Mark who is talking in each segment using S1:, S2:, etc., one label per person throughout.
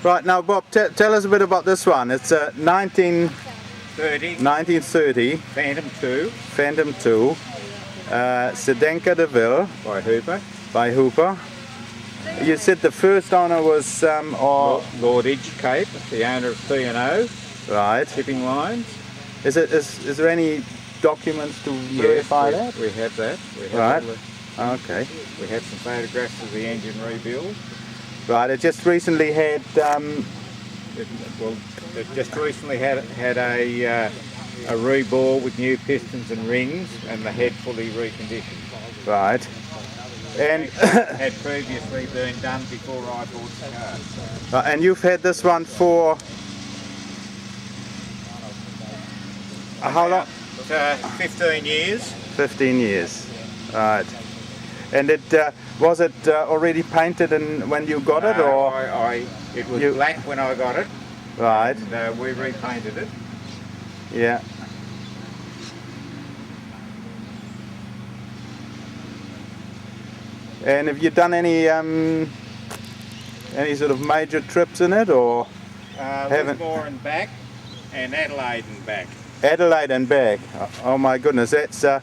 S1: Right, now Bob, tell us a bit about this one. It's a 1930
S2: Phantom 2
S1: Sedenka de Ville
S2: by Hooper.
S1: by Hooper. You said the first owner was
S2: Lord Inchcape, the owner of P&O
S1: right.
S2: shipping lines.
S1: Is there any documents to verify that?
S2: We have that. We have
S1: Right.
S2: okay. We have some photographs of the engine rebuild.
S1: Right. It just recently had.
S2: It just recently had a rebore with new pistons and rings, and the head fully reconditioned.
S1: Right. And
S2: had previously been done before I bought the car.
S1: And you've had this one for how long?
S2: 15 years.
S1: 15 years. Right. And was it already painted when you got it, or
S2: it was black when I got it.
S1: Right.
S2: And we repainted it.
S1: Yeah. And have you done any sort of major trips in it, or haven't?
S2: Lismore and back, and Adelaide and back.
S1: Adelaide and back. Oh my goodness, that's
S2: quite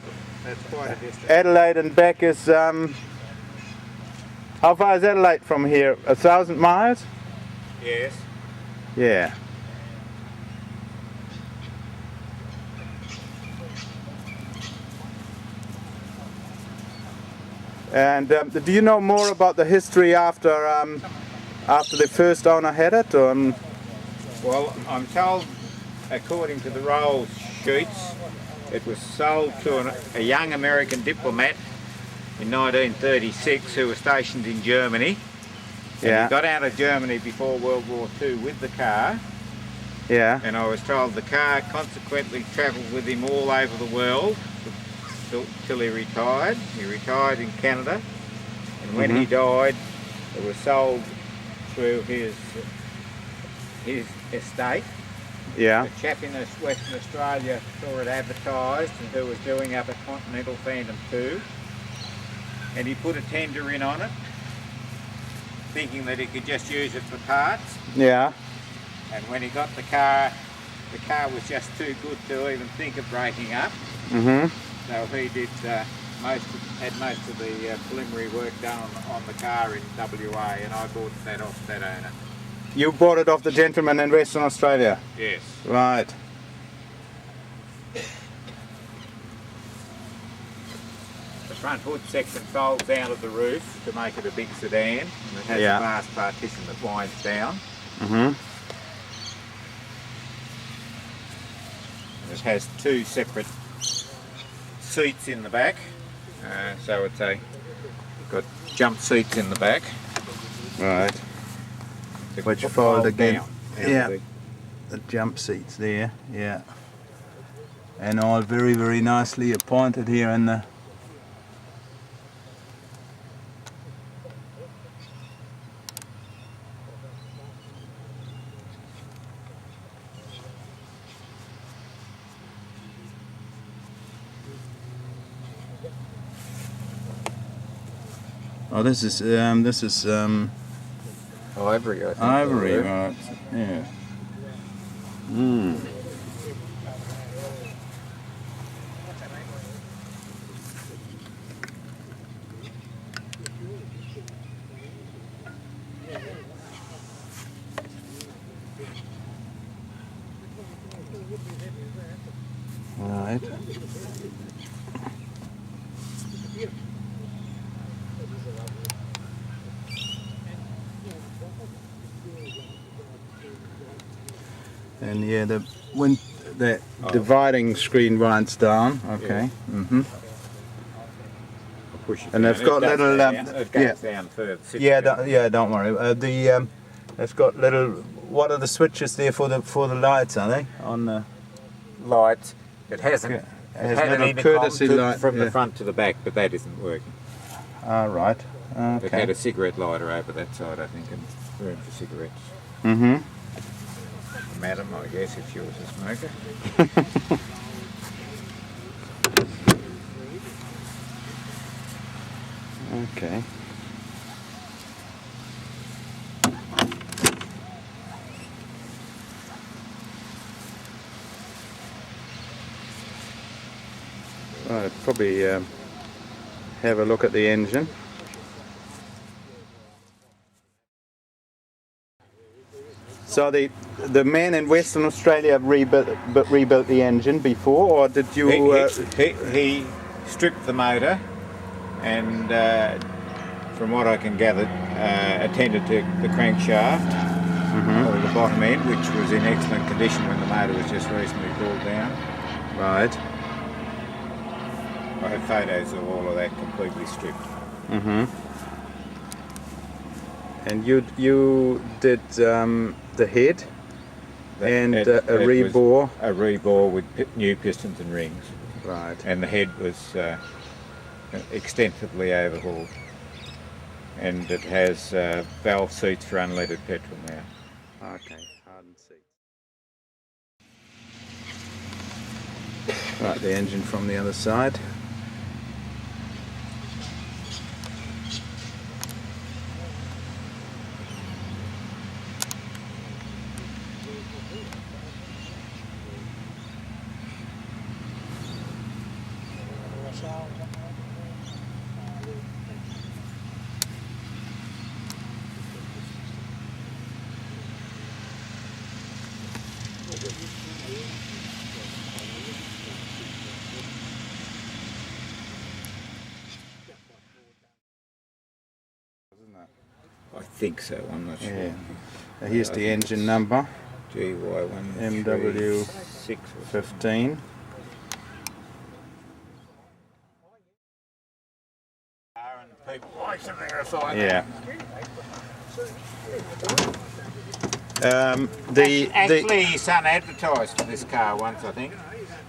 S2: a distance.
S1: Adelaide and back is how far is Adelaide from here? 1,000 miles?
S2: Yes.
S1: Yeah. And do you know more about the history after the first owner had it? Or,
S2: Well, I'm told, according to the roll sheets, it was sold to a young American diplomat in 1936 who was stationed in Germany.
S1: Yeah.
S2: He got out of Germany before World War II with the car.
S1: Yeah.
S2: And I was told the car consequently travelled with him all over the world till he retired. He retired in Canada, and when he died, it was sold through his estate.
S1: Yeah.
S2: A chap in Western Australia saw it advertised and who was doing up a Continental Phantom 2, and he put a tender in on it, thinking that he could just use it for parts.
S1: Yeah.
S2: And when he got the car was just too good to even think of breaking up.
S1: Mm-hmm.
S2: So he did most of the preliminary work done on the car in WA, and I bought that off that owner.
S1: You bought it off the gentleman in Western Australia?
S2: Yes.
S1: Right.
S2: The front hood section folds out of the roof to make it a big sedan, and it has a glass partition that winds down.
S1: Mm-hmm.
S2: It has two separate seats in the back, so it's got jump seats in the back.
S1: Right. Which fold again. Yeah. The jump seats there. Yeah. And all very, very nicely appointed here in the. Oh, this is
S2: Ivory, I think.
S1: ivory, right? Yeah. Mm. Right. And yeah, that dividing screen winds down. Okay.
S2: Yeah.
S1: Mm-hmm.
S2: Push it
S1: And
S2: down.
S1: they've got little.
S2: It goes down further.
S1: Yeah, don't worry. It's got little. What are the switches there for the lights? Are they on the
S2: lights? It hasn't.
S1: It
S2: It
S1: has
S2: had an
S1: little
S2: intercom
S1: courtesy light
S2: from the front to the back, but that isn't working.
S1: Ah, right.
S2: It had
S1: Okay.
S2: a cigarette lighter over that side, I think, and room for cigarettes.
S1: Mm-hmm.
S2: Madam, I guess, if she was a smoker.
S1: Okay. I'd probably have a look at the engine. So the man in Western Australia rebuilt the engine before, or did you?
S2: He stripped the motor, and from what I can gather, attended to the crankshaft or the bottom end, which was in excellent condition when the motor was just recently pulled down.
S1: Right.
S2: I have photos of all of that completely stripped.
S1: And you did the head and a rebore?
S2: A rebore with new pistons and rings.
S1: Right.
S2: And the head was extensively overhauled. And it has valve seats for unleaded petrol now.
S1: Okay, hardened seats. Right, the engine from the other side.
S2: I think so, I'm not sure.
S1: Yeah. Now here's the engine number.
S2: GY1
S1: MW15.
S2: People like to verify
S1: Yeah.
S2: Actually, his son advertised for this car once, I think.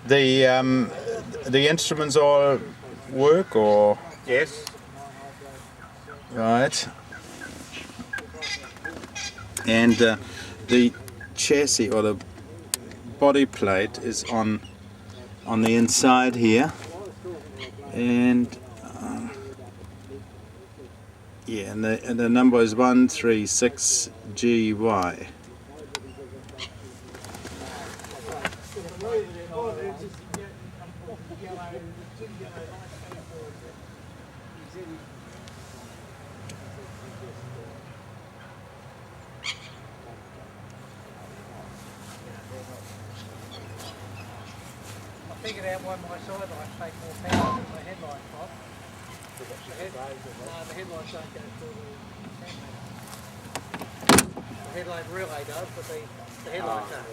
S1: The instruments all work, or?
S2: Yes.
S1: Right. And the chassis or the body plate is on the inside here, and yeah, and the number is 136GY.
S3: I figured out why my side lights take more power than my headlights pop. The headlights don't go through the headlight relay does, but the headlights don't.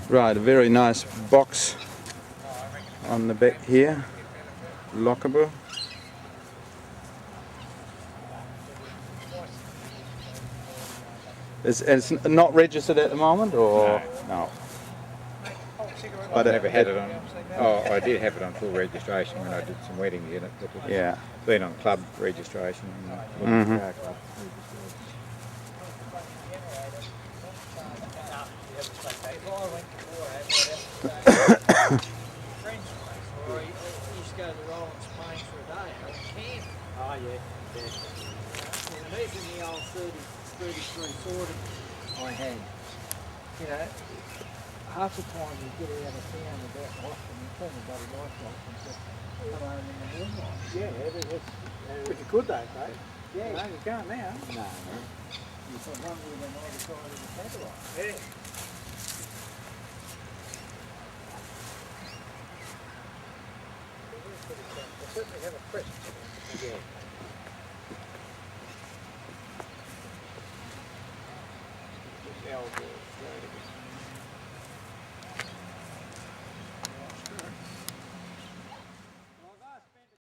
S1: Right, a very nice box on the back here, lockable. It's not registered at the moment, or no?
S2: But I never had it on. Oh, I did have it on full registration when I did some weddings in it. But it's
S1: Yeah.
S2: been on club registration and car club
S3: Used to go to the Rollins Plains for a day, out in camp. Oh yeah. And imagine the old 33 sorted I had. You know, half the time you get out of town about Boston and turn the bloody lights off and just come home in the moonlight. Yeah, which is good though, mate. Yeah. No, you can't now. No. You've got one with on either side of the satellite. Yeah. They certainly have a crisp. Yeah.